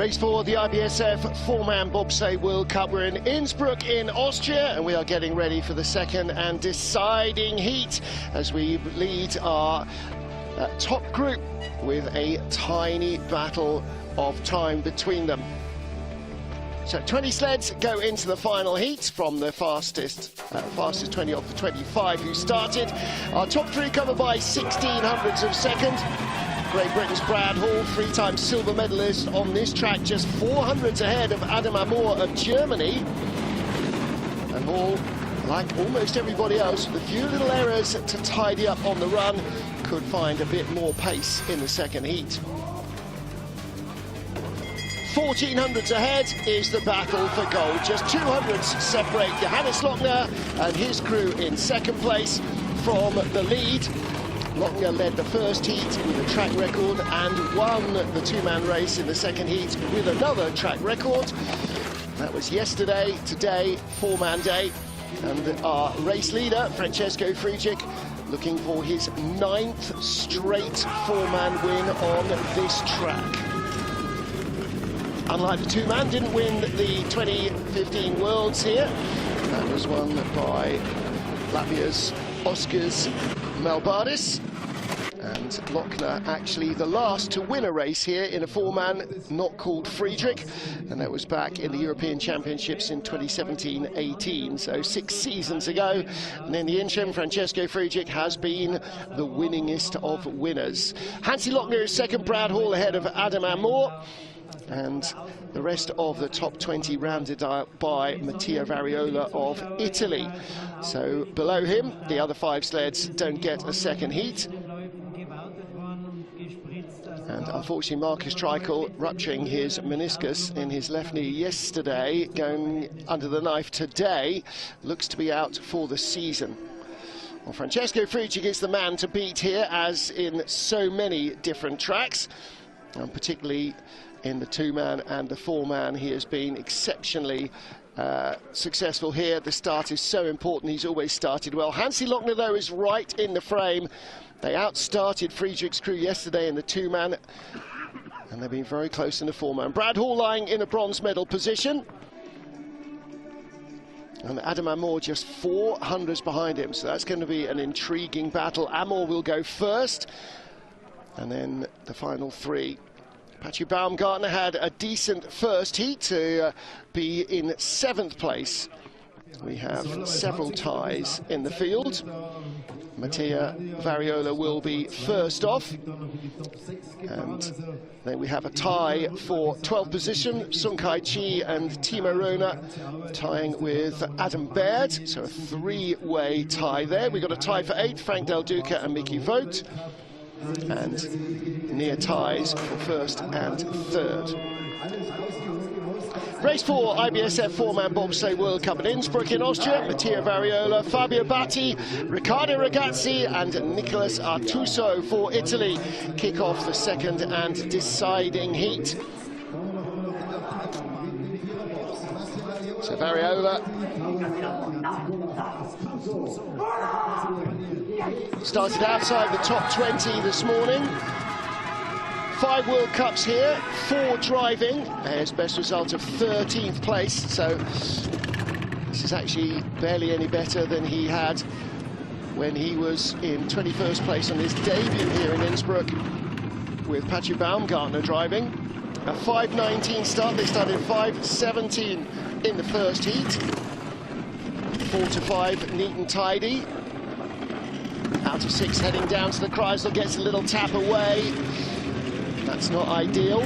Race for the IBSF four-man bobsleigh World Cup. We're in Innsbruck in Austria, and we are getting ready for the second and deciding heat as we lead our top group with a tiny battle of time between them. So 20 sleds go into the final heat from the fastest 20 of the 25 who started. Our top three covered by 1600ths of a second. Great Britain's Brad Hall, three-time silver medalist on this track, just 400s ahead of Adam Amor of Germany. And Hall, like almost everybody else, with a few little errors to tidy up on the run, could find a bit more pace in the second heat. 1400s ahead is the battle for gold. Just 200s separate Johannes Lochner and his crew in second place from the lead. Lochner led the first heat with a track record and won the two-man race in the second heat with another track record. That was yesterday. Today, four-man day. And our race leader, Francesco Friedrich, looking for his 9th straight four-man win on this track. Unlike the two-man, didn't win the 2015 Worlds here. That was won by Latvia's Oskars Melbardis. And Lochner actually the last to win a race here in a four-man, not called Friedrich. And that was back in the European Championships in 2017-18, so 6 seasons ago. And in the interim, Francesco Friedrich has been the winningest of winners. Hansi Lochner is second, Brad Hall ahead of Adam Amor. And the rest of the top 20 rounded out by Mattia Variola of Italy. So below him, the other 5 sleds don't get a second heat. And unfortunately, Marcus Treichel rupturing his meniscus in his left knee yesterday, going under the knife today, looks to be out for the season. Well, Francesco Friedrich is the man to beat here, as in so many different tracks, and particularly in the two-man and the four-man. He has been exceptionally successful here. The start is so important. He's always started well. Hansi Lochner, though, is right in the frame. They outstarted Friedrich's crew yesterday in the two-man, and they've been very close in the four-man. Brad Hall lying in a bronze medal position, and Adam Amor just 400s behind him, so that's going to be an intriguing battle. Amor will go first, and then the final 3. Patty Baumgartner had a decent first heat to be in 7th place. We have several ties in the field. Mattia Variola will be first off. And then we have a tie for 12th position. Sung Kai Chi and Timo Rohner tying with Adam Baird. So a 3-way tie there. We've got a tie for 8th, Frank Del Duca and Mickey Vogt. And near ties for 1st and 3rd. Race for IBSF four-man bobsleigh World Cup at Innsbruck in Austria. Mattia Variola, Fabio Batti, Riccardo Ragazzi and Nicolas Artuso for Italy kick off the second and deciding heat. So Variola started outside the top 20 this morning. 5 World Cups here, 4 driving. His best result of 13th place, so this is actually barely any better than he had when he was in 21st place on his debut here in Innsbruck with Patty Baumgartner driving. A 5:19 start. They started 5:17 in the first heat. 4 to 5, neat and tidy. Out of 6 heading down to the Kreisel, gets a little tap away. That's not ideal.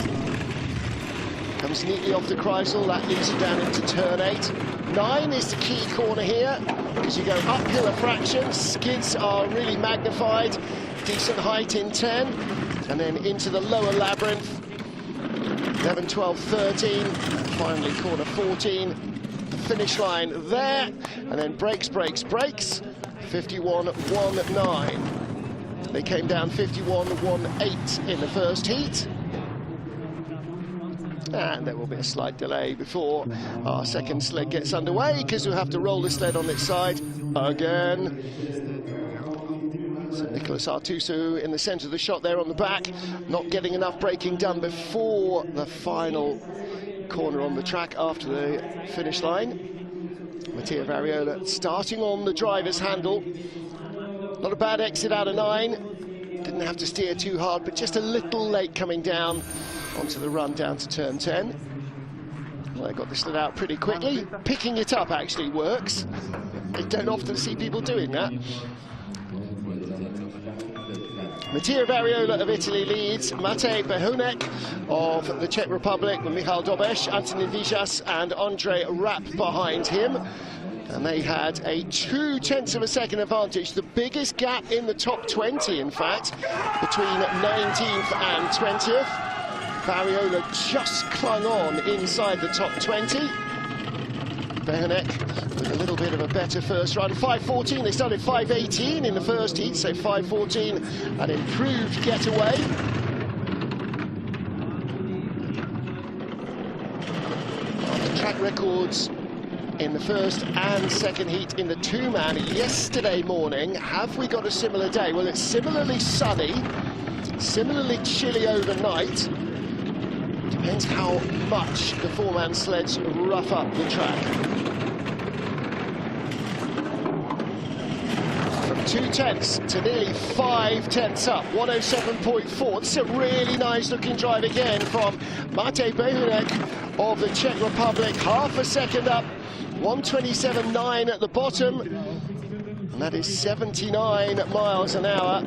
Comes neatly off the Kreisel, that leads you down into turn 8. 9 is the key corner here, because you go uphill a fraction, skids are really magnified, decent height in 10, and then into the lower labyrinth. 11, 12, 13, and finally corner 14. The finish line there, and then brakes, brakes, brakes. 51.19. They came down 51.18 in the first heat. And there will be a slight delay before our second sled gets underway, because we'll have to roll the sled on its side again. So Nicholas Artusu in the centre of the shot there on the back, not getting enough braking done before the final corner on the track after the finish line. Mattia Variola starting on the driver's handle. Not a bad exit out of 9. Didn't have to steer too hard, but just a little late coming down onto the run down to turn 10. Well, they got this let out pretty quickly. Picking it up actually works. You don't often see people doing that. Mattia Variola of Italy leads, Matej Behunek of the Czech Republic with Michal Dobeš, Antonin Vijas and Ondrej Rapp behind him. And they had a 0.2 of a second advantage, the biggest gap in the top 20, in fact, between 19th and 20th. Variola just clung on inside the top 20. Behunek with a little bit of a better first run. 5.14, they started 5.18 in the first heat, so 5.14, an improved getaway. After track records in the first and second heat in the two-man yesterday morning, have we got a similar day? Well, it's similarly sunny, similarly chilly overnight. Depends how much the four-man sleds rough up the track. From 0.2 to nearly 0.5 up, 107.4. This is a really nice-looking drive again from Matej Behunek of the Czech Republic. Half a second up, 127.9 at the bottom, and that is 79 miles an hour.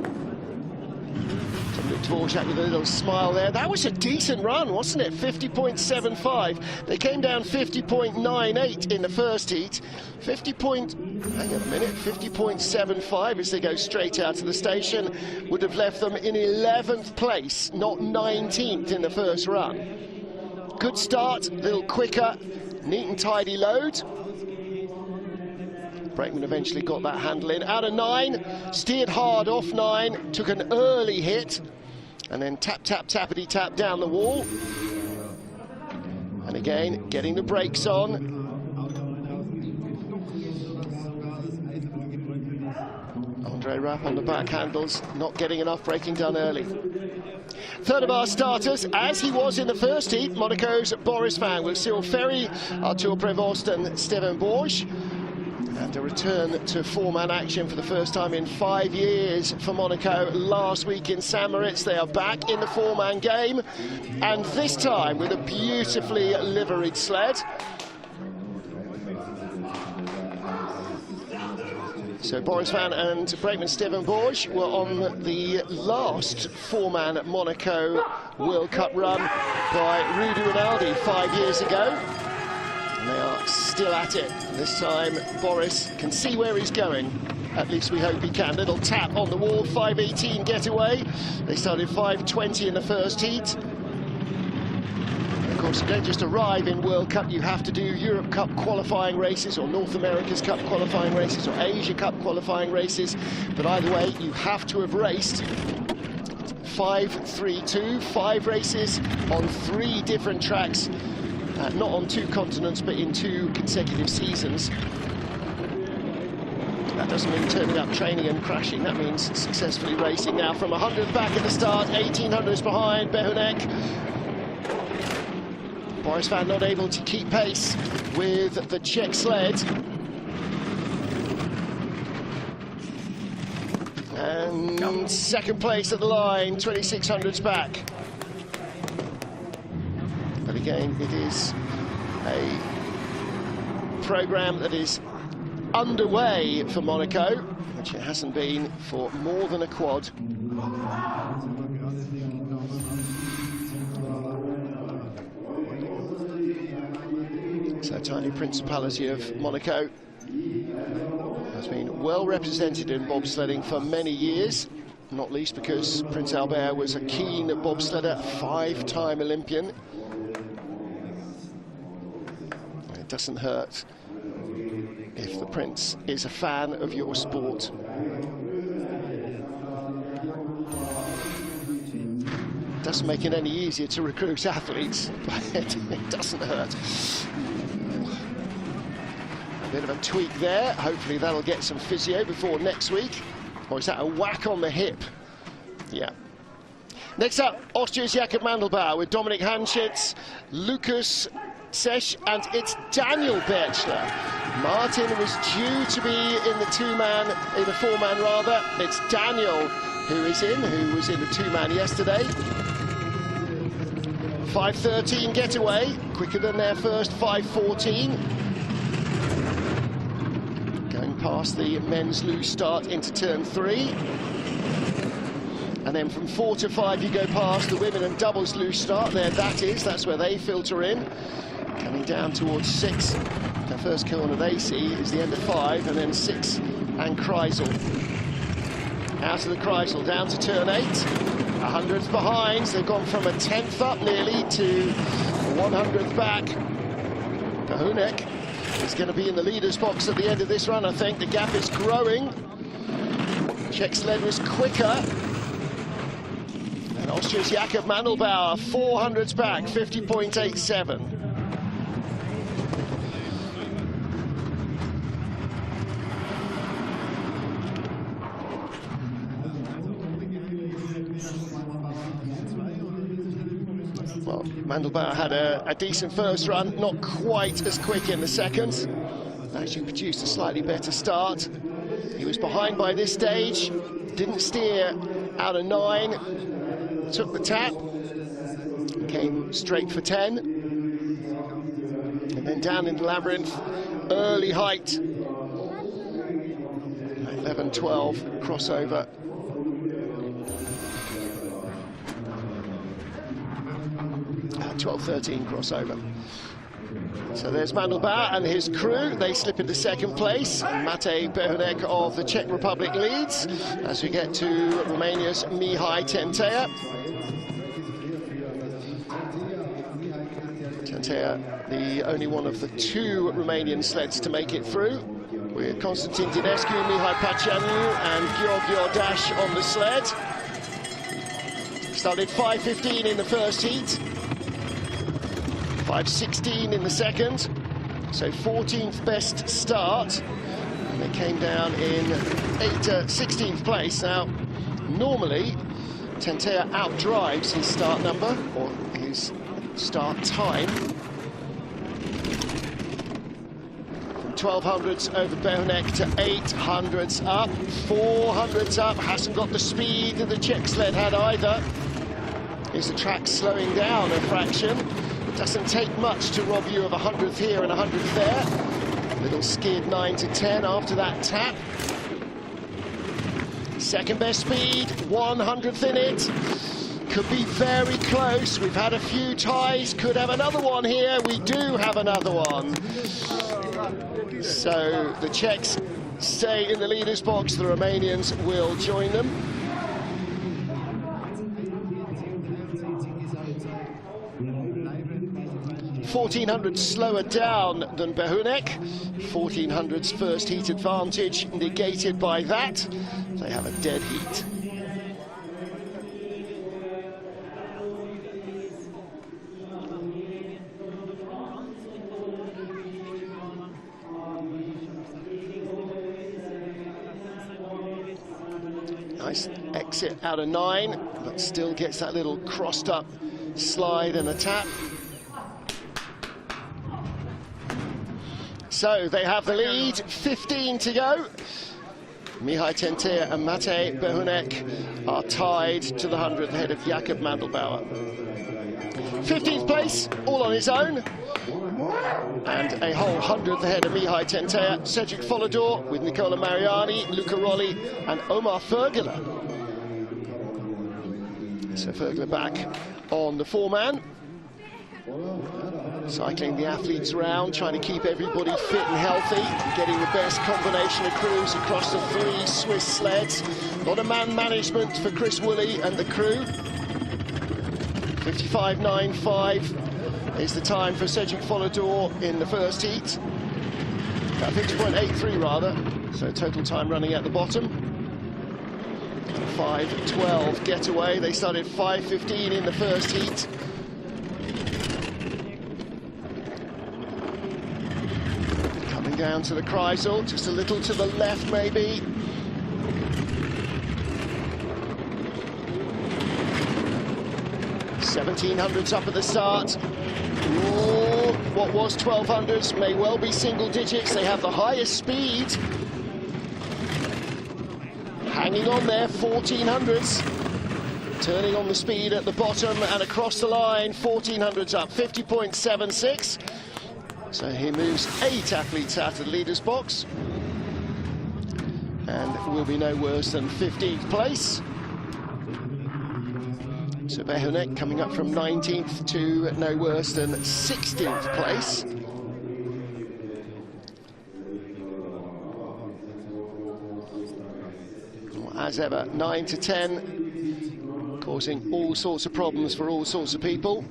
Dvorak with a little smile there. That was a decent run, wasn't it? 50.75. They came down 50.98 in the first heat. 50.75 as they go straight out to the station would have left them in 11th place, not 19th in the first run. Good start, a little quicker, neat and tidy load. Brakeman eventually got that handle in. Out of 9, steered hard off 9, took an early hit, and then tap, tap, tappity tap down the wall. And again, getting the brakes on. Ondrej Rapp on the back handles, not getting enough braking done early. Third of our starters, as he was in the first heat, Monaco's Boris Van with Cyril Ferry, Arthur Prevost and Steven Borges. And a return to four-man action for the first time in 5 years for Monaco. Last week in St. Moritz, they are back in the four-man game, and this time with a beautifully liveried sled. So Boris Van and brakeman Steven Borges were on the last four-man Monaco World Cup run by Rudy Rinaldi 5 years ago. And they are still at it. This time, Boris can see where he's going. At least we hope he can. Little tap on the wall, 5.18 getaway. They started 5.20 in the first heat. And of course, you don't just arrive in World Cup, you have to do Europe Cup qualifying races, or North America's Cup qualifying races, or Asia Cup qualifying races. But either way, you have to have raced 5.32, 5 races on 3 different tracks. Not on 2 continents, but in 2 consecutive seasons. That doesn't mean turning up, training and crashing. That means successfully racing. Now from 100 back at the start, 1800s behind Behunek. Boris Van not able to keep pace with the Czech sled. And second place at the line, 2600s back. But again, it is a programme that is underway for Monaco, which it hasn't been for more than a quad. So tiny Principality of Monaco has been well represented in bobsledding for many years. Not least because Prince Albert was a keen bobsledder, 5-time Olympian. It doesn't hurt if the Prince is a fan of your sport. Doesn't make it any easier to recruit athletes, but it doesn't hurt. A bit of a tweak there. Hopefully that'll get some physio before next week. Or is that a whack on the hip? Yeah. Next up, Austria's Jakob Mandelbauer with Dominik Hanschitz, Lukas Sesch, and it's Daniel Birchler. Martin was due to be in the four-man rather. It's Daniel who was in the two-man yesterday. 5:13 getaway, quicker than their first 5:14. Going past the men's loose start into turn 3. And then from 4 to 5 you go past the women and doubles loose start. There that is, that's where they filter in. Coming down towards 6. The first corner they see is the end of 5, and then 6 and Kreisel. Out of the Kreisel, down to turn 8. 100th behind, so they've gone from a 10th up nearly to 100th back. Behunek is going to be in the leader's box at the end of this run, I think. The gap is growing. Czech sled was quicker. And Austria's Jakob Mandelbauer, 400s back, 50.87. Well, Mandelbauer had a decent first run, not quite as quick in the second. Actually produced a slightly better start. He was behind by this stage, didn't steer out of 9, took the tap, came straight for 10. And then down in the labyrinth, early height. 11-12 crossover. 12-13 crossover. So there's Mandelbauer and his crew. They slip into second place. Matej Behunek of the Czech Republic leads as we get to Romania's Mihai Tentea. Tentea, the only one of the 2 Romanian sleds to make it through, with Constantin Dinescu, Mihai Paceanu and Gheorghe Ordash on the sled. Started 5:15 in the first heat. 5:16 in the second, so 14th best start. And they came down in 16th place. Now, normally, Tentea outdrives his start number, or his start time. From 1200s over Behunek to 800s up, 400s up, hasn't got the speed that the Czech sled had either. Is the track slowing down a fraction? Doesn't take much to rob you of 100th here and 100th there. Little skid 9 to 10 after that tap. Second best speed, 100th in it. Could be very close. We've had a few ties, could have another one here. We do have another one. So the Czechs stay in the leader's box, the Romanians will join them. 1400 slower down than Behunek. 1400's first heat advantage negated by that. They have a dead heat. Nice exit out of 9, but still gets that little crossed up slide and a tap. So they have the lead, 15 to go. Mihai Tentea and Matej Behunek are tied to the 100th ahead of Jakob Mandelbauer. 15th place, all on his own. And a whole 100th ahead of Mihai Tentea, Cedric Follador with Nicola Mariani, Luca Rolli and Omar Fergala. So Fergala back on the 4-man. Cycling the athletes around, trying to keep everybody fit and healthy, and getting the best combination of crews across the 3 Swiss sleds. A lot of man management for Chris Woolley and the crew. 55.95 is the time for Cedric Follador in the first heat. 50.83 rather, so total time running at the bottom. 5:12 getaway. They started 5:15 in the first heat. Down to the Kreisel, just a little to the left maybe. 1700s up at the start. Ooh, what was 1200s may well be single digits. They have the highest speed. Hanging on there, 1400s. Turning on the speed at the bottom and across the line, 1400s up, 50.76. So he moves 8 athletes out of the leaders box. And will be no worse than 15th place. So Behonek coming up from 19th to no worse than 16th place. As ever, 9 to 10, causing all sorts of problems for all sorts of people.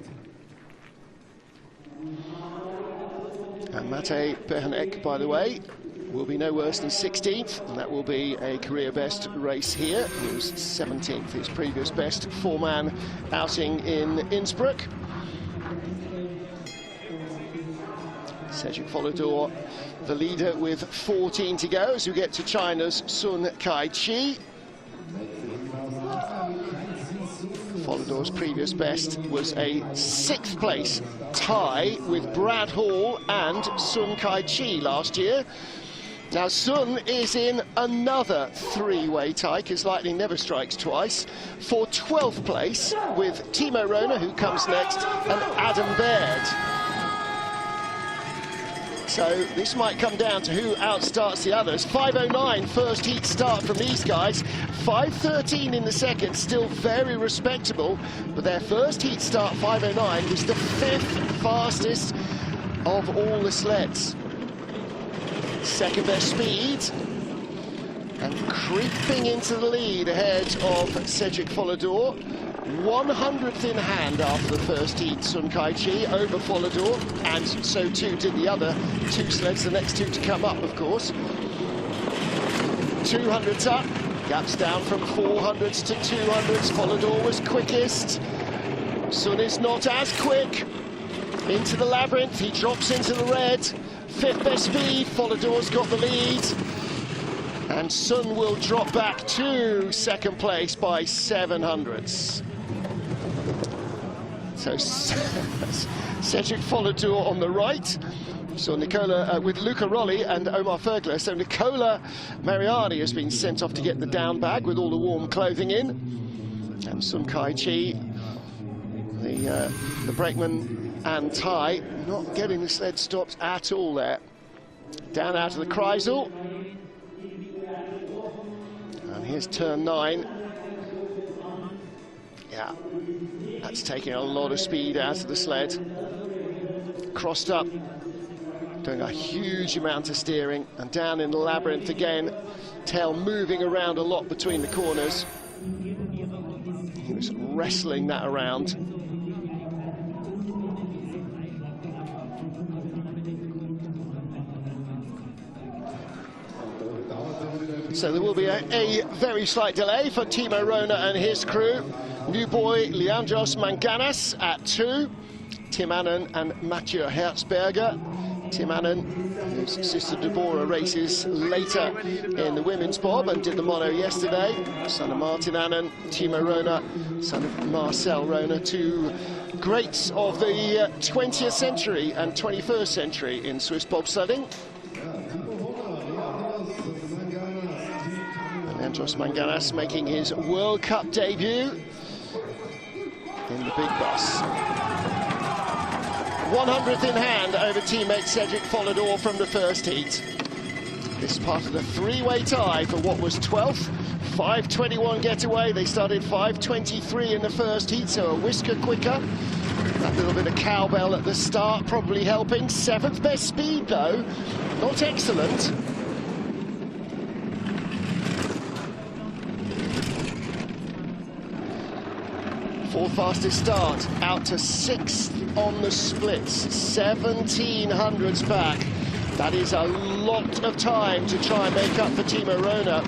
And Matej Behonek, by the way, will be no worse than 16th, and that will be a career best race here. He was 17th, his previous best four-man outing in Innsbruck. Cedric Follador, the leader with 14 to go as we get to China's Sun Kai-chi. Follador's previous best was a 6th place tie with Brad Hall and Sun Kai-chi last year. Now Sun is in another 3-way tie, because lightning never strikes twice, for 12th place with Timo Rohner, who comes next, and Adam Baird. So this might come down to who outstarts the others. 5:09 first heat start from these guys. 5:13 in the second, still very respectable. But their first heat start, 5:09, was the 5th fastest of all the sleds. Second best speed. And creeping into the lead ahead of Cedric Follador. 100th in hand after the first heat, Sun Kai-chi over Follador, and so too did the other 2 sleds, the next 2 to come up, of course. 200s up, gaps down from 400s to 200s. Follador was quickest. Sun is not as quick. Into the labyrinth, he drops into the red. 5th best speed, Follador's got the lead. And Sun will drop back to 2nd place by 700ths. So Cedric Follador on the right. So Nicola with Luca Rolli and Omar Fergler. So Nicola Mariani has been sent off to get the down bag with all the warm clothing in. And Sun Kai-chi, the brakeman and Tai, not getting the sled stopped at all there. Down out of the Kreisel. And here's turn 9. Yeah, that's taking a lot of speed out of the sled. Crossed up, doing a huge amount of steering, and down in the labyrinth again. Tail moving around a lot between the corners. He was wrestling that around. So there will be a very slight delay for Timo Rohner and his crew. New boy Leandros Manganas at 2. Tim Annan and Mathieu Herzberger. Tim Annan, whose sister Deborah races later in the women's bob and did the mono yesterday. Son of Martin Annan, Timo Rohner, son of Marcel Rohner, 2 greats of the 20th century and 21st century in Swiss bobsledding. Leandros Manganas making his World Cup debut in the big bus. 100th in hand over teammate Cedric Follador from the first heat. This is part of the 3-way tie for what was 12th. 5:21 getaway. They started 5:23 in the first heat, so a whisker quicker. That little bit of cowbell at the start probably helping. 7th best speed though, not excellent. Fourth fastest start, out to 6th on the splits, 1700s back. That is a lot of time to try and make up for Timo Rohner.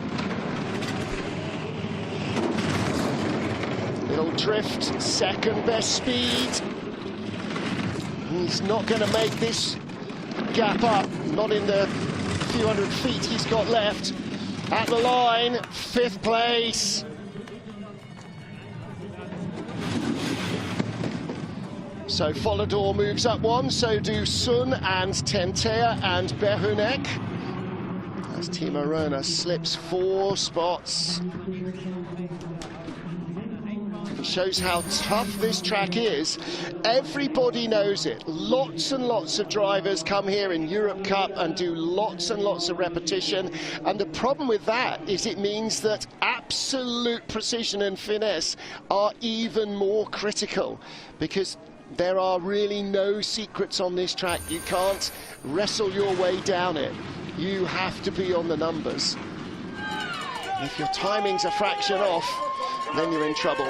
Little drift, 2nd best speed. He's not going to make this gap up, not in the few hundred feet he's got left. At the line, 5th place. So Follador moves up one, so do Sun and Tentea and Behunek. As Timo Rohner slips 4 spots. It shows how tough this track is. Everybody knows it. Lots and lots of drivers come here in Europe Cup and do lots and lots of repetition. And the problem with that is it means that absolute precision and finesse are even more critical, because there are really no secrets on this track. You can't wrestle your way down it. You have to be on the numbers. If your timing's a fraction off, then you're in trouble.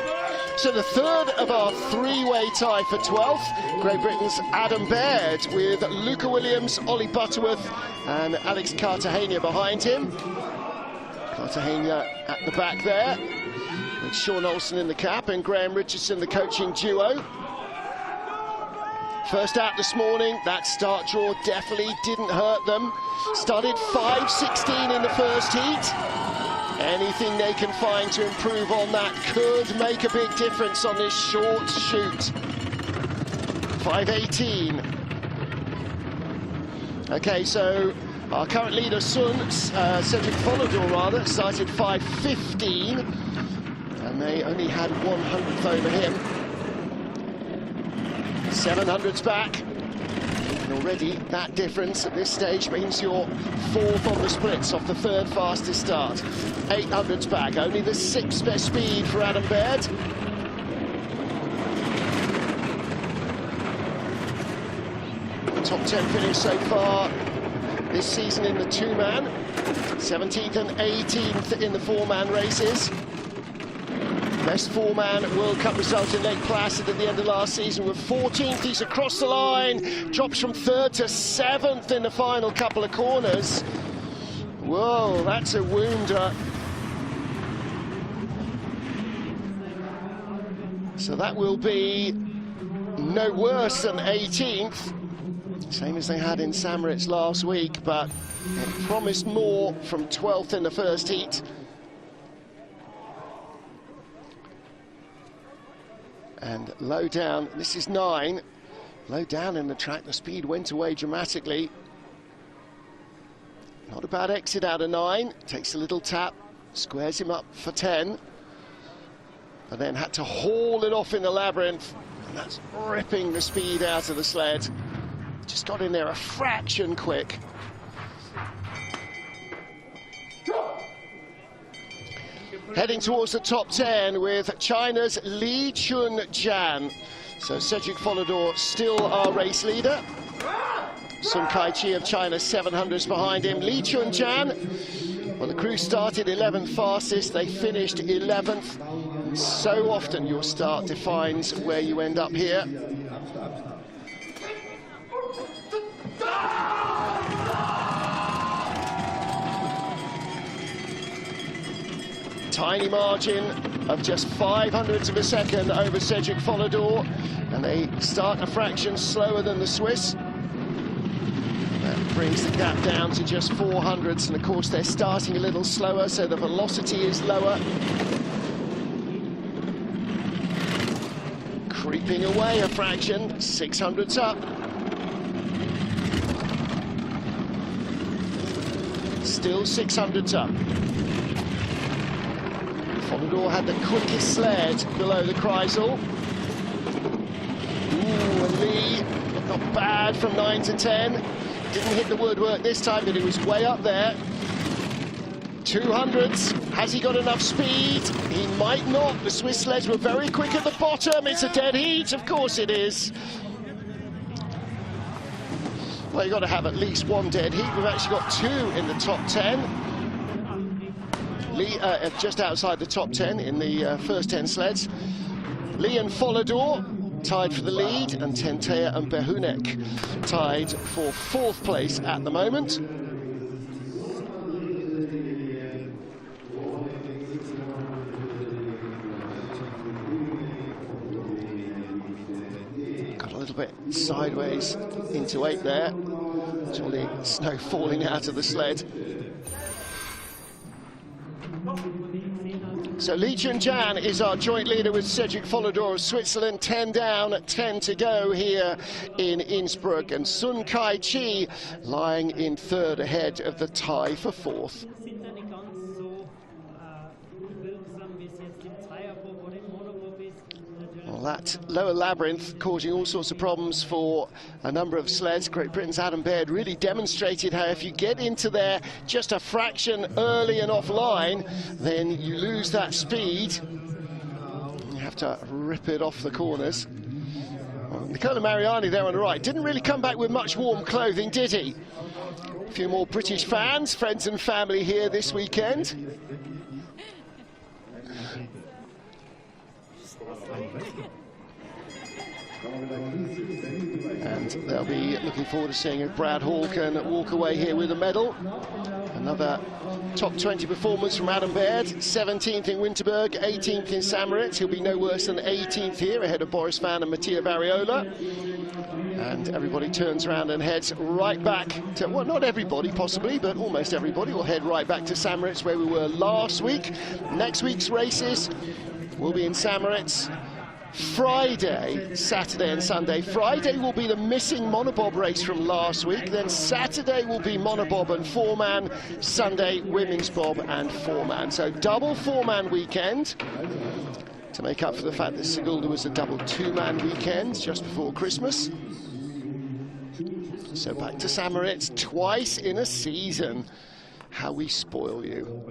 So the third of our three-way tie for 12th, Great Britain's Adam Baird with Luca Williams, Ollie Butterworth and Alex Cartagena behind him. Cartagena at the back there, with Sean Olsen in the cap and Graham Richardson, the coaching duo. First out this morning, that start draw definitely didn't hurt them. Started 5.16 in the first heat. Anything they can find to improve on that could make a big difference on this short shoot. 5.18. Okay, so our current leader, Cedric Follador rather, started 5.15, and they only had 100th over him. 700's back. And already that difference at this stage means you're 4th on the splits off the 3rd fastest start. 800's back, only the 6th best speed for Adam Baird. Top 10 finish so far this season in the 2-man. 17th and 18th in the 4-man races. Best 4-man World Cup result in Lake Placid at the end of last season with 14th. He's across the line, drops from 3rd to 7th in the final couple of corners. Whoa, that's a wounder. So that will be no worse than 18th. Same as they had in St Moritz last week, but it promised more from 12th in the first heat. And low down, this is 9. Low down in the track, the speed went away dramatically. Not a bad exit out of 9. Takes a little tap, squares him up for 10. But then had to haul it off in the labyrinth. And that's ripping the speed out of the sled. Just got in there a fraction quick. Heading towards the top 10 with China's Li Chun-jan. So Cedric Follador still our race leader. Sun Kai-chi of China 700s behind him. Li Chun-jan, well, the crew started 11th fastest, they finished 11th. And so often your start defines where you end up here. Tiny margin of just 500ths of a second over Cedric Follador, and they start a fraction slower than the Swiss. That brings the gap down to just 400ths, and of course they're starting a little slower, so the velocity is lower. Creeping away a fraction, 600ths up. Still 600ths up. Follador had the quickest sled below the Kreisel. Ooh, and Lee not bad from 9 to 10. Didn't hit the woodwork this time, but he was way up there. 200s. Has he got enough speed? He might not. The Swiss sleds were very quick at the bottom. It's a dead heat. Of course it is. Well, you've got to have at least one dead heat. We've actually got 2 in the top 10. Lee, just outside the top 10 in the first 10 sleds. Lee and Follador tied for the lead, and Tentea and Behunek tied for 4th place at the moment. Got a little bit sideways into 8 there. It's all the snow falling out of the sled. So Li Chun-jan is our joint leader with Cedric Follador of Switzerland. 10 down, 10 to go here in Innsbruck. And Sun Kai-chi lying in third ahead of the tie for fourth. Well, that lower labyrinth causing all sorts of problems for a number of sleds. Great Britain's Adam Baird really demonstrated how if you get into there just a fraction early and offline, then you lose that speed. You have to rip it off the corners. Well, Nicola Mariani there on the right didn't really come back with much warm clothing, did he? A few more British fans, friends and family here this weekend. And they'll be looking forward to seeing if Brad Hall can walk away here with a medal. Another top 20 performance from Adam Baird. 17th in Winterberg, 18th in St. Moritz. He'll be no worse than 18th here, ahead of Boris Van and Mattia Variola. And everybody turns around and heads right back to, well, not everybody possibly, but almost everybody will head right back to St. Moritz, where we were last week. Next week's races will be in St. Moritz. Friday, Saturday and Sunday. Friday will be the missing monobob race from last week. Then Saturday will be monobob and four-man. Sunday, women's bob and four-man. So double four-man weekend to make up for the fact that Sigulda was a double two-man weekend just before Christmas. So back to St. Moritz twice in a season. How we spoil you.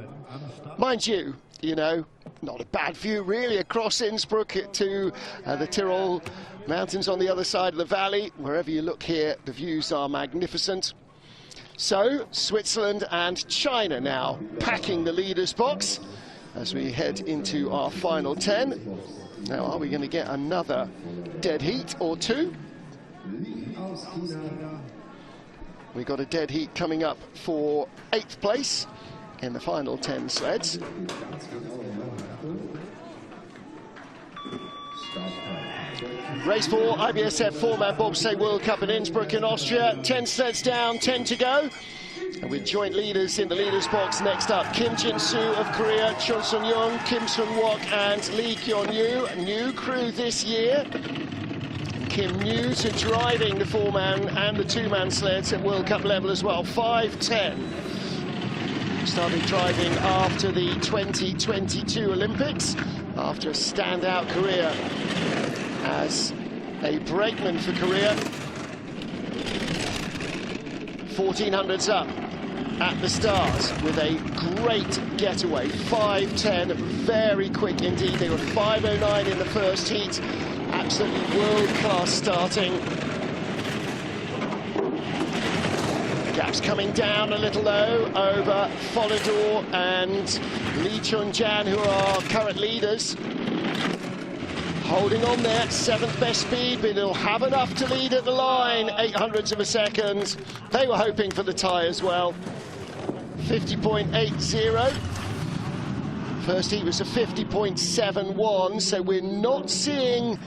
Mind you, you know, not a bad view really across Innsbruck to the Tyrol Mountains on the other side of the valley. Wherever you look here, the views are magnificent. So Switzerland and China now packing the leaders box as we head into our final 10. Now, are we going to get another dead heat or two? We got a dead heat coming up for 8th place in the final 10 sleds. Race 4, IBSF four-man Bobsleigh World Cup in Innsbruck in Austria. 10 sleds down, 10 to go. And with joint leaders in the leaders box next up, Kim Jin-soo of Korea, Chun Sun-young, Kim Sun-wook and Lee Kyun-yu. New crew this year. Kim new to driving the four-man and the two-man sleds at World Cup level as well. 5-10. Started driving after the 2022 Olympics, after a standout career as a brakeman for Korea. 1400s up at the start with a great getaway. 5:10, very quick indeed. They were 5:09 in the first heat. Absolutely world-class starting. Gaps coming down a little though over Follador and Li Chun-jan, who are our current leaders. Holding on there, 7th best speed, but they'll have enough to lead at the line. 0.08 of a second. They were hoping for the tie as well. 50.80. First heat was a 50.71, so we're not seeing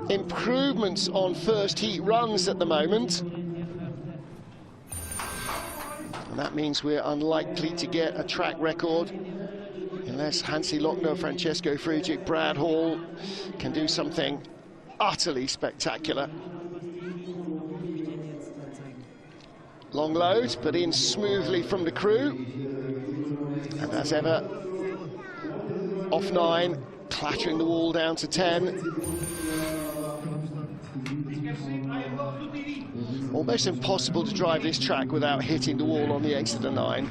improvements on first heat runs at the moment. And that means we're unlikely to get a track record unless Hansi Lochner, Francesco Friedrich, Brad Hall can do something utterly spectacular. Long load, but in smoothly from the crew. And as ever, off 9, clattering the wall down to 10. Almost impossible to drive this track without hitting the wall on the exit of 9.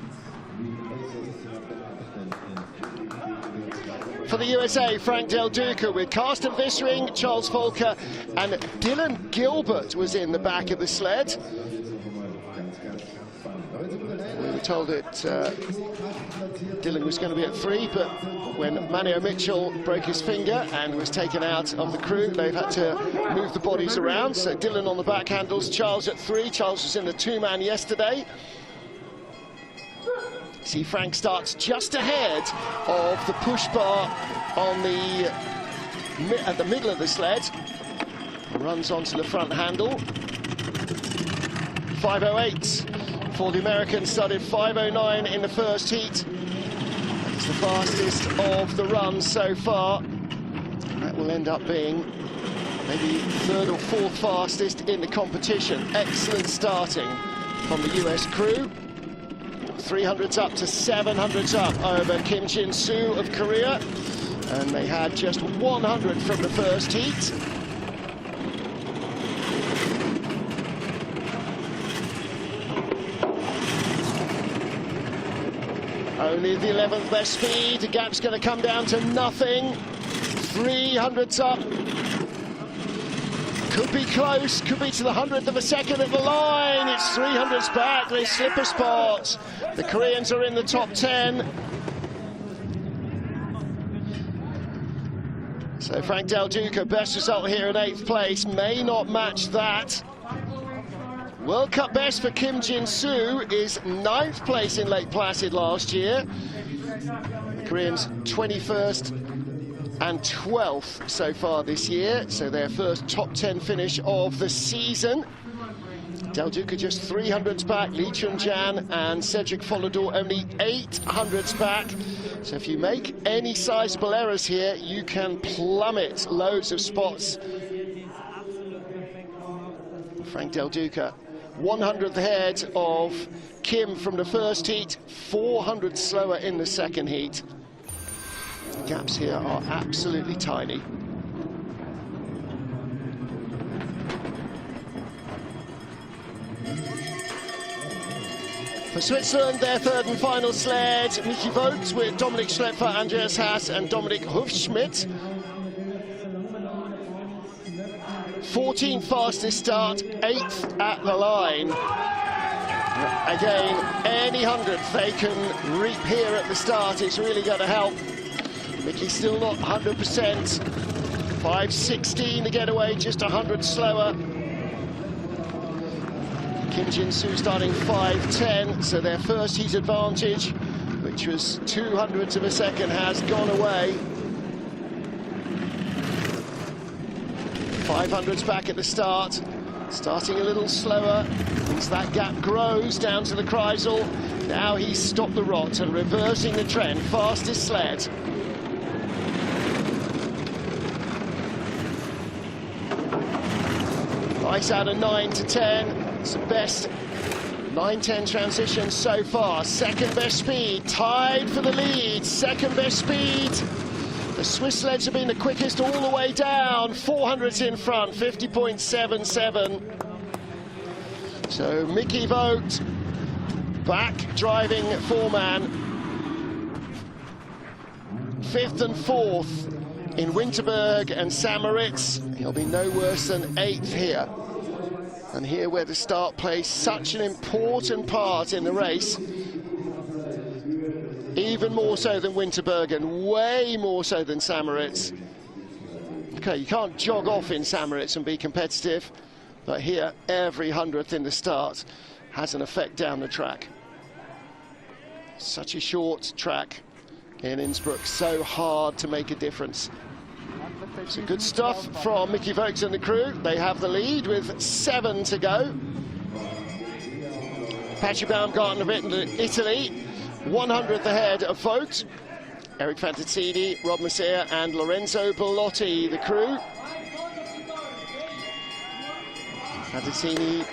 For the USA, Frank Del Duca with Carsten Vissering, Charles Volker and Dylan Gilbert was in the back of the sled. We were told that Dylan was going to be at 3, but when Manio Mitchell broke his finger and was taken out of the crew, they've had to move the bodies around. So Dylan on the back handles, Charles at 3. Charles was in the two-man yesterday. See, Frank starts just ahead of the push bar on the at the middle of the sled. Runs onto the front handle. 5:08 for the Americans. Started 5:09 in the first heat. It's the fastest of the runs so far. That will end up being maybe third or fourth fastest in the competition. Excellent starting from the US crew. 300s up to 700s up over Kim Jin-soo of Korea. And they had just 100 from the first heat. Only the 11th best speed. The gap's going to come down to nothing. 300s up. Could be close, could be to the 100th of a second at the line. It's 300s back, they slip a spot. The Koreans are in the top 10. So Frank Del Duca, best result here in 8th place, may not match that. World Cup best for Kim Jin-soo is 9th place in Lake Placid last year. The Koreans 21st and 12th so far this year, so their first top 10 finish of the season. Del Duca just 300s back, Lee Chun-jan and Cedric Follador only 800s back. So if you make any sizable errors here, you can plummet loads of spots. Frank Del Duca, 100th ahead of Kim from the first heat, 400 slower in the second heat. The gaps here are absolutely tiny. For Switzerland, their third and final sled, Mickey Vogt with Dominik Schlepfer, Andreas Haas and Dominik Hufschmidt. 14th fastest start, 8th at the line. Again, any 100th they can reap here at the start is really going to help. Mickey's still not 100%. 5:16 the getaway, just 100 slower. Kim Jin-soo starting 5:10, so their first heat advantage, which was 200ths of a second, has gone away. 500s back at the start, starting a little slower as that gap grows down to the Kreisel. Now he's stopped the rot and reversing the trend, fastest sled. Nice out of 9 to 10. It's the best 9-10 transition so far. Second best speed, tied for the lead. Second best speed. The Swiss sleds have been the quickest all the way down. 400s in front, 50.77. So Mickey Vogt back driving four-man. 5th and 4th in Winterberg and St-Moritz. He'll be no worse than 8th here. And here where the start plays such an important part in the race, even more so than Winterberg and way more so than St-Moritz. Okay, you can't jog off in St-Moritz and be competitive, but here every 100th in the start has an effect down the track. Such a short track in Innsbruck, so hard to make a difference. So good stuff from Mickey Vogt and the crew. They have the lead with 7 to go. Patrick Baumgartner of Italy, 100th ahead of Vogt. Eric Fantazzini, Rob Messier and Lorenzo Bellotti, the crew. Fantazzini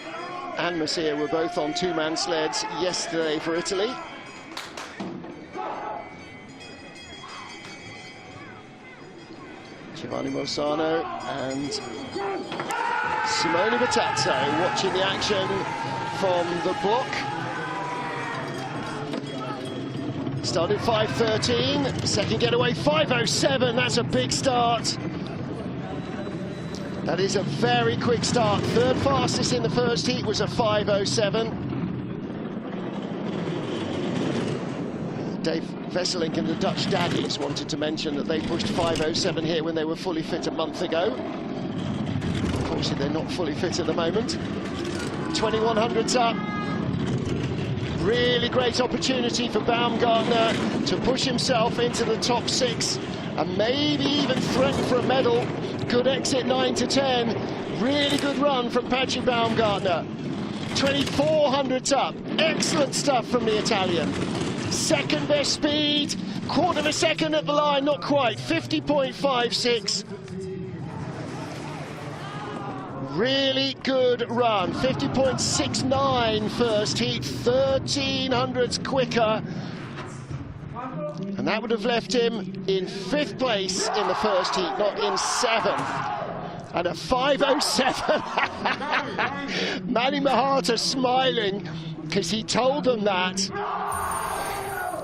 and Messier were both on two-man sleds yesterday for Italy. Giovanni Bolzano and Simone Battazzo watching the action from the block. Started 5:13, second getaway 5:07, that's a big start. That is a very quick start. Third fastest in the first heat was a 5:07. Dave Vesselink and the Dutch Daddies wanted to mention that they pushed 5:07 here when they were fully fit a month ago. Unfortunately, they're not fully fit at the moment. 2100s up. Really great opportunity for Baumgartner to push himself into the top 6 and maybe even threaten for a medal. Good exit 9 to 10. Really good run from Patrick Baumgartner. 2400s up. Excellent stuff from the Italian. second best speed, quarter of a second at the line, not quite, 50.56. Really good run, 50.69 first heat, 1300ths quicker. And that would have left him in 5th place in the first heat, not in 7th. And a 5:07. Manny Mahata smiling because he told them that.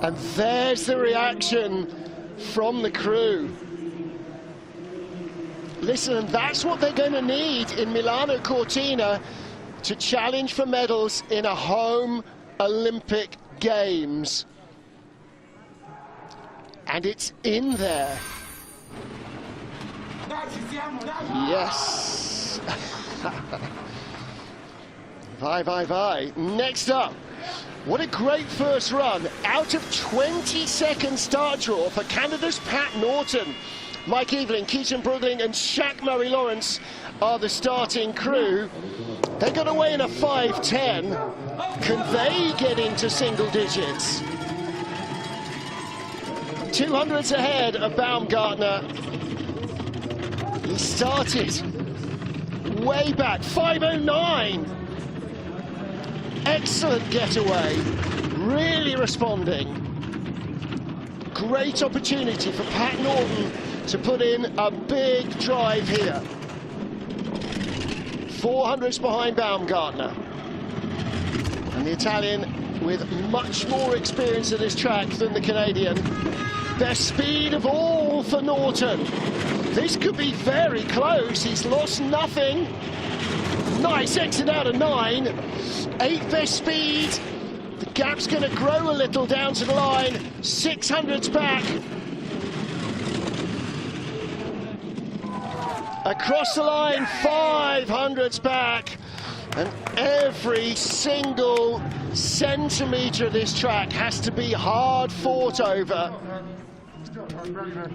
And there's the reaction from the crew. Listen, that's what they're going to need in Milano Cortina to challenge for medals in a home Olympic Games. And it's in there. Yes. Vai. Next up, what a great first run. Out of 20-second start draw for Canada's Pat Norton. Mike Evelyn, Keaton Brugling and Shaq Murray-Lawrence are the starting crew. They got away in a 5:10. Can they get into single digits? 200s ahead of Baumgartner. He started way back, 5:09. Excellent getaway, really responding. Great opportunity for Pat Norton to put in a big drive here. 400s behind Baumgartner. And the Italian with much more experience at this track than the Canadian. Best speed of all for Norton. This could be very close. He's lost nothing. Nice exit out of 9. 8th best speed. The gap's going to grow a little down to the line. 600s back. Across the line, 500s back. And every single centimetre of this track has to be hard fought over.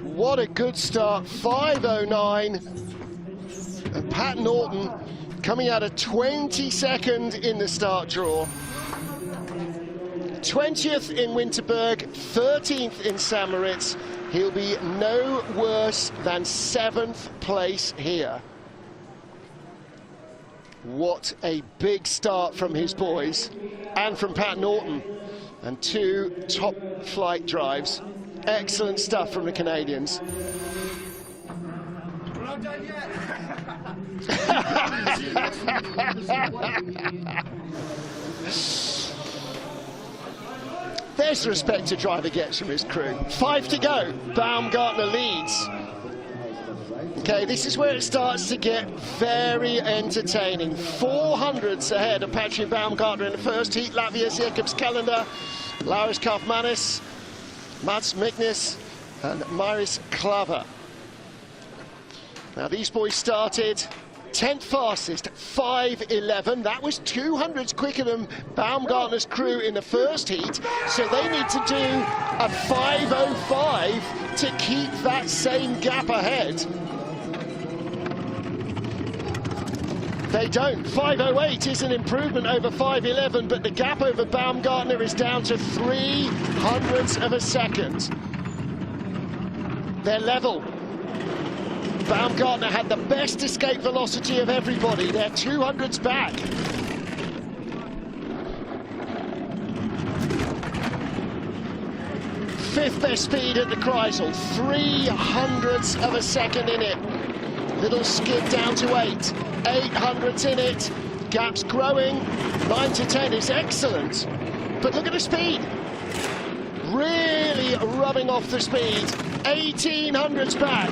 What a good start, 5:09. And Pat Norton coming out of 22nd in the start draw. 20th in Winterberg, 13th in St. Moritz. He'll be no worse than 7th place here. What a big start from his boys and from Pat Norton. And 2 top flight drives. Excellent stuff from the Canadians. We're not done yet. There's the respect a driver gets from his crew. 5 to go. Baumgartner leads. Okay, this is where it starts to get very entertaining. 400s ahead of Patrick Baumgartner in the first heat. Latvia's Jēkabs Kalenda, Lauris Kaufmanis, Mats Miknes and Mairis Klaver. Now these boys started 10th fastest, 5:11. That was 200s quicker than Baumgartner's crew in the first heat, so they need to do a 5:05 to keep that same gap ahead. They don't. 5:08 is an improvement over 5:11, but the gap over Baumgartner is down to 0.03 of a second. They're level. Baumgartner had the best escape velocity of everybody. They're 200s back. Fifth best speed at the Kreisel, 0.03 of a second in it. Little skid down to 8. 800s in it. Gap's growing. 9 to 10 is excellent. But look at the speed. Really rubbing off the speed. 1800s back.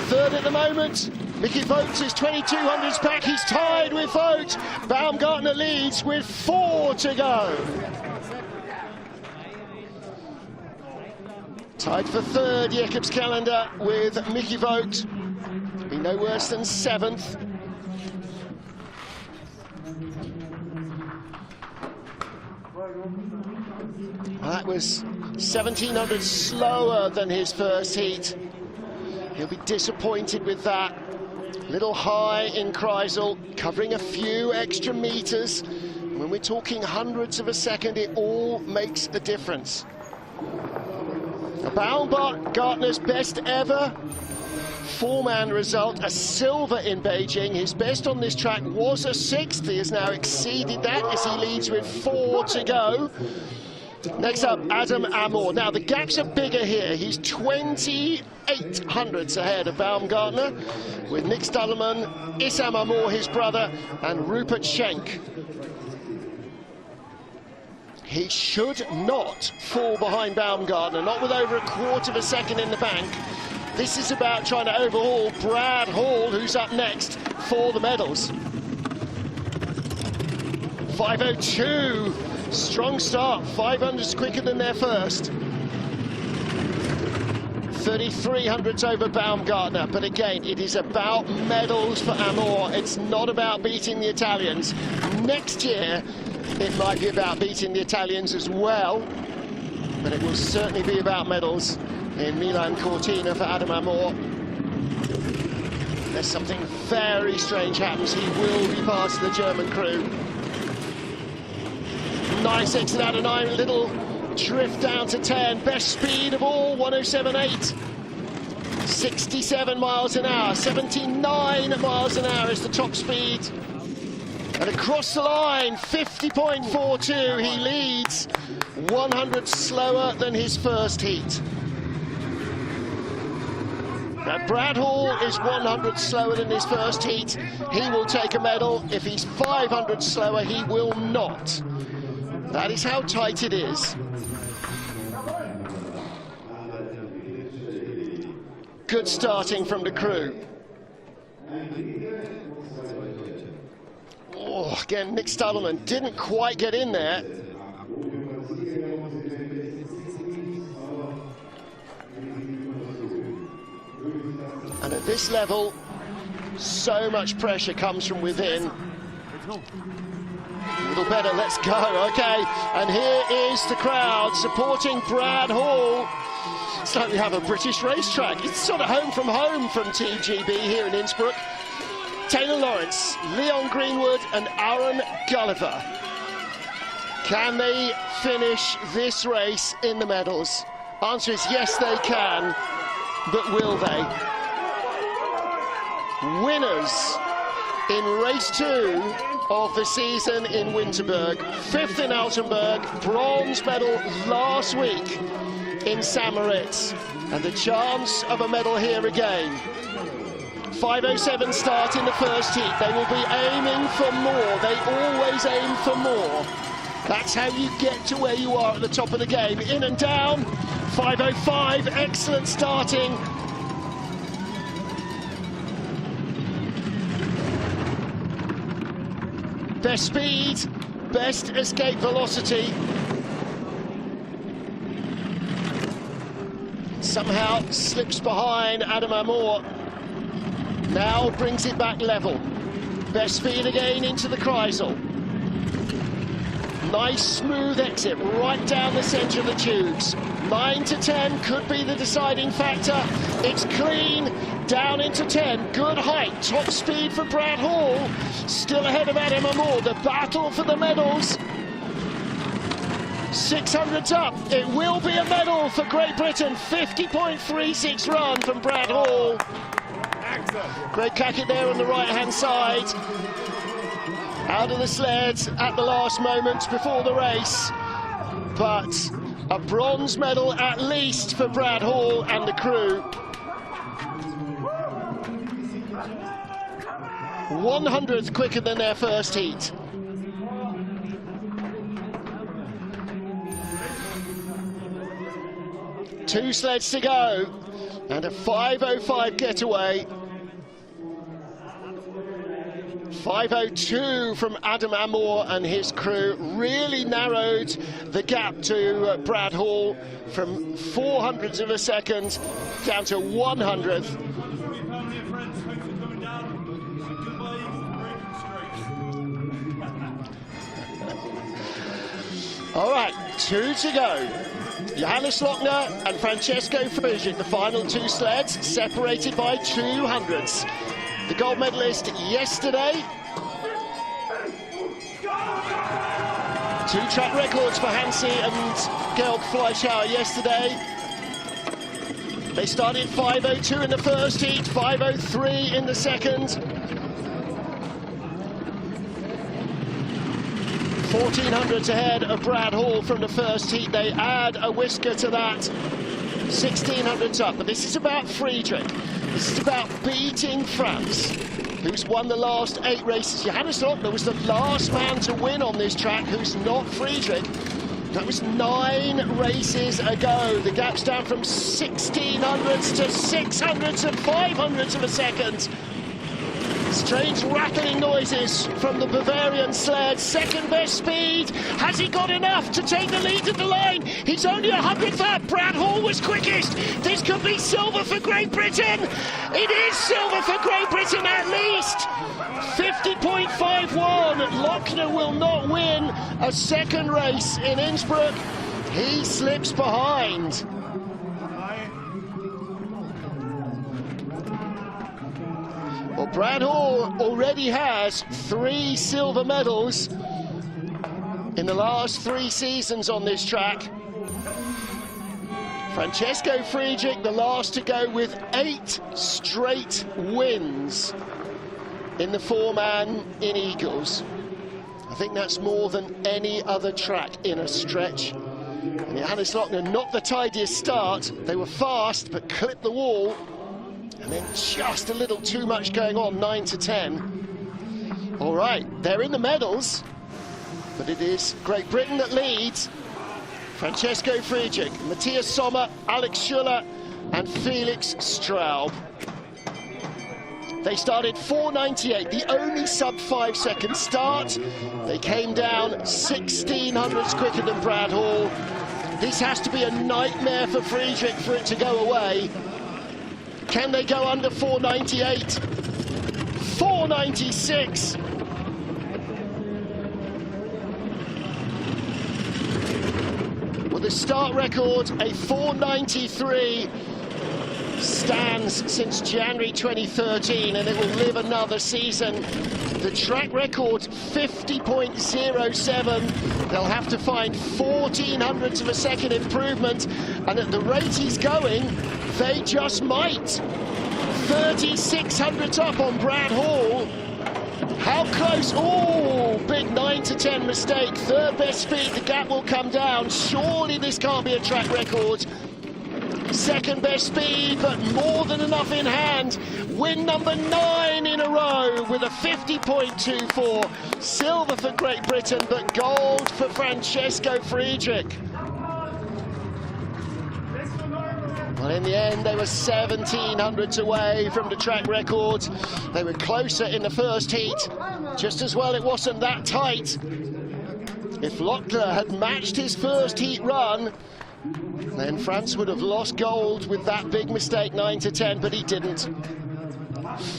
Third at the moment. Mickey Vogt is 2200s back. He's tied with Vogt. Baumgartner leads with 4 to go. Tied for third, Jēkabs Kalenda with Mickey Vogt. Be no worse than 7th. Well, that was 1700 slower than his first heat. He'll be disappointed with that. Little high in Kreisel, covering a few extra meters. When we're talking hundreds of a second, it all makes a difference. Baumgartner's best ever four-man result, a silver in Beijing. His best on this track was a sixth. He has now exceeded that as he leads with 4 to go. Next up, Adam Amor. Now, the gaps are bigger here. He's 28 hundredths ahead of Baumgartner, with Nick Stullerman, Issam Amor, his brother, and Rupert Schenk. He should not fall behind Baumgartner, not with over a quarter of a second in the bank. This is about trying to overhaul Brad Hall, who's up next for the medals. 5:02, strong start, 500s quicker than their first. 33 hundredths over Baumgartner, but again, it is about medals for Amor. It's not about beating the Italians. Next year, it might be about beating the Italians as well, but it will certainly be about medals in Milan Cortina for Adam Amor. There's something very strange happens. He will be part of the German crew. Nice exit out of 9, little drift down to 10. Best speed of all, 107.8. 67 miles an hour, 79 miles an hour is the top speed. And across the line, 50.42, he leads 100 slower than his first heat. Now, Brad Hall is 100 slower than his first heat. He will take a medal. If he's 500 slower, he will not. That is how tight it is. Good starting from the crew. Oh, again, Nick Stullerman didn't quite get in there. And at this level, so much pressure comes from within. A little better, let's go, okay. And here is the crowd supporting Brad Hall. It's like we have a British racetrack. It's sort of home from TGB here in Innsbruck. Taylor Lawrence, Leon Greenwood and Aaron Gulliver. Can they finish this race in the medals? Answer is yes, they can, but will they? Winners in race 2 of the season in Winterberg. 5th in Altenburg, bronze medal last week in St. Moritz. And the chance of a medal here again. 5:07 start in the first heat. They will be aiming for more. They always aim for more. That's how you get to where you are at the top of the game. In and down. 5:05, excellent starting. Best speed, best escape velocity. Somehow slips behind Adam Amor. Now brings it back level. Best speed again into the Kreisel. Nice smooth exit right down the centre of the tubes. 9 to 10 could be the deciding factor. It's clean, down into 10. Good height, top speed for Brad Hall. Still ahead of Adam Amor. The battle for the medals. 600's up. It will be a medal for Great Britain. 50.36 run from Brad Hall. Great Cackett there on the right-hand side. Out of the sleds at the last moment before the race. But a bronze medal at least for Brad Hall and the crew. 100th quicker than their first heat. Two sleds to go and a 5:05 getaway. 5:02 from Adam Amor and his crew. Really narrowed the gap to Brad Hall from 400ths of a second down to 100th. All right, 2 to go. Johannes Lochner and Francesco Frugic, the final 2 sleds, separated by 200ths. The gold medalist yesterday Two track records for Hansi and Georg Fleischhauer yesterday. They started 5:02 in the first heat, 5:03 in the second. 1400s ahead of Brad Hall from the first heat. They add a whisker to that, 1600s up. But this is about Friedrich. This is about beating France, who's won the last 8 races. Johannes Lochner was the last man to win on this track, who's not Friedrich. That was 9 races ago. The gap's down from 1600s to 600s and 500s of a second. Strange rattling noises from the Bavarian sled. Second best speed. Has he got enough to take the lead at the line? He's only 100th up. Brad Hall was quickest. This could be silver for Great Britain. It is silver for Great Britain at least. 50.51. Lochner will not win a second race in Innsbruck. He slips behind. Well, Brad Hall already has 3 silver medals in the last 3 seasons on this track. Francesco Friedrich, the last to go, with 8 straight wins in the 4-man in Igls. I think that's more than any other track in a stretch. And Johannes Lochner, not the tidiest start. They were fast, but clipped the wall. And then just a little too much going on, 9 to 10. All right, they're in the medals, but it is Great Britain that leads. Francesco Friedrich, Matthias Sommer, Alex Schuller, and Felix Straub. They started 4:98, the only sub-5 second start. They came down 1600s quicker than Brad Hall. This has to be a nightmare for Friedrich for it to go away. Can they go under 4:98? 4:96. Well, the start record, a 4:93, stands since January 2013, and it will live another season. The track record, 50.07. They'll have to find 1400ths of a second improvement, and at the rate he's going, they just might. 3600ths up on Brad Hall. How close? Oh, big 9 to 10 mistake. Third best speed, the gap will come down. Surely this can't be a track record. Second best speed, but more than enough in hand. Win number 9 in a row with a 50.24. Silver for Great Britain, but gold for Francesco Friedrich. Well, in the end, they were 1700ths away from the track record. They were closer in the first heat. Just as well it wasn't that tight. If Lochner had matched his first heat run, then France would have lost gold with that big mistake, 9 to 10, but he didn't.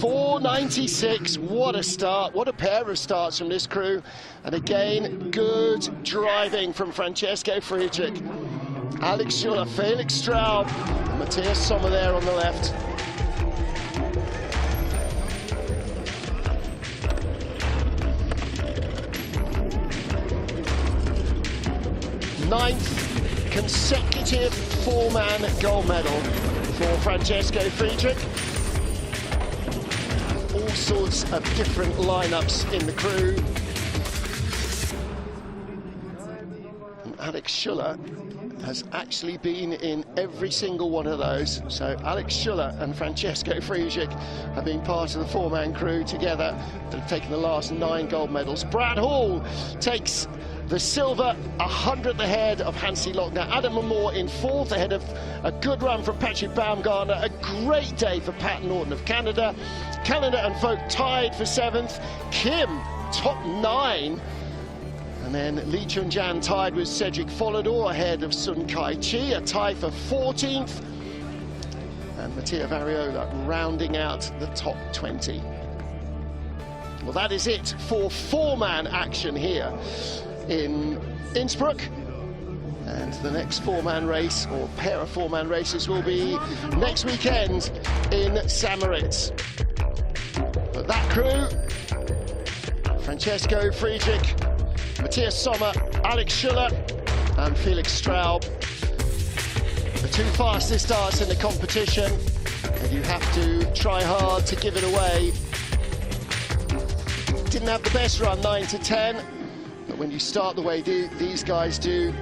4:96, what a start, what a pair of starts from this crew. And again, good driving from Francesco Friedrich. Alex Schuller, Felix Straub, and Matthias Sommer there on the left. Ninth consecutive 4-man gold medal for Francesco Friedrich. All sorts of different lineups in the crew. And Alex Schuller has actually been in every single one of those. So Alex Schuller and Francesco Friedrich have been part of the 4-man crew together that have taken the last 9 gold medals. Brad Hall takes the silver, 100th ahead of Hansi Lochner. Adam Moore in 4th, ahead of a good run from Patrick Baumgartner. A great day for Pat Norton of Canada. Canada and Folk tied for 7th. Kim, top 9. And then Lee Chun-jan tied with Cedric Follador ahead of Sun Kai-chi, a tie for 14th. And Mattia Variola rounding out the top 20. Well, that is it for 4-man action here in Innsbruck. And the next 4-man race, or pair of 4-man races, will be next weekend in Samaritz. But that crew, Francesco Friedrich, Matthias Sommer, Alex Schuller and Felix Straub, the two fastest starts in the competition, and you have to try hard to give it away. Didn't have the best run, 9 to 10, but when you start the way these guys do,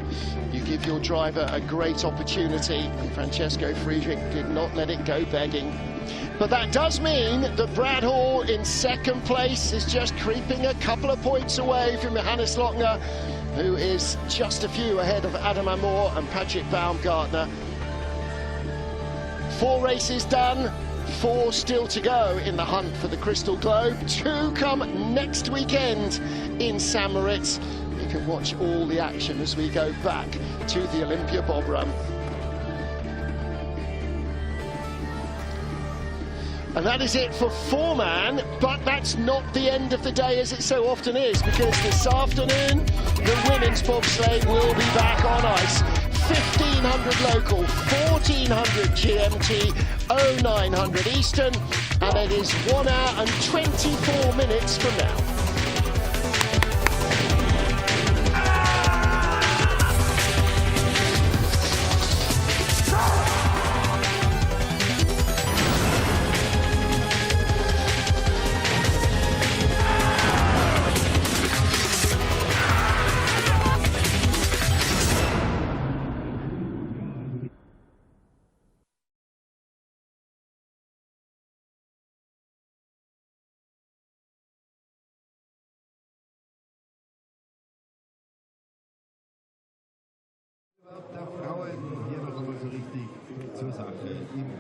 you give your driver a great opportunity, and Francesco Friedrich did not let it go begging. But that does mean that Brad Hall in second place is just creeping a couple of points away from Johannes Lochner, who is just a few ahead of Adam Amor and Patrick Baumgartner. 4 races done, 4 still to go in the hunt for the Crystal Globe. 2 come next weekend in St. Moritz. You can watch all the action as we go back to the Olympia Bob Run. And that is it for 4-man, but that's not the end of the day as it so often is, because this afternoon the women's bobsleigh will be back on ice. 1500 local, 1400 GMT, 0900 Eastern, and it is 1 hour and 24 minutes from now. Der Frauen hier noch mal so richtig zur Sache im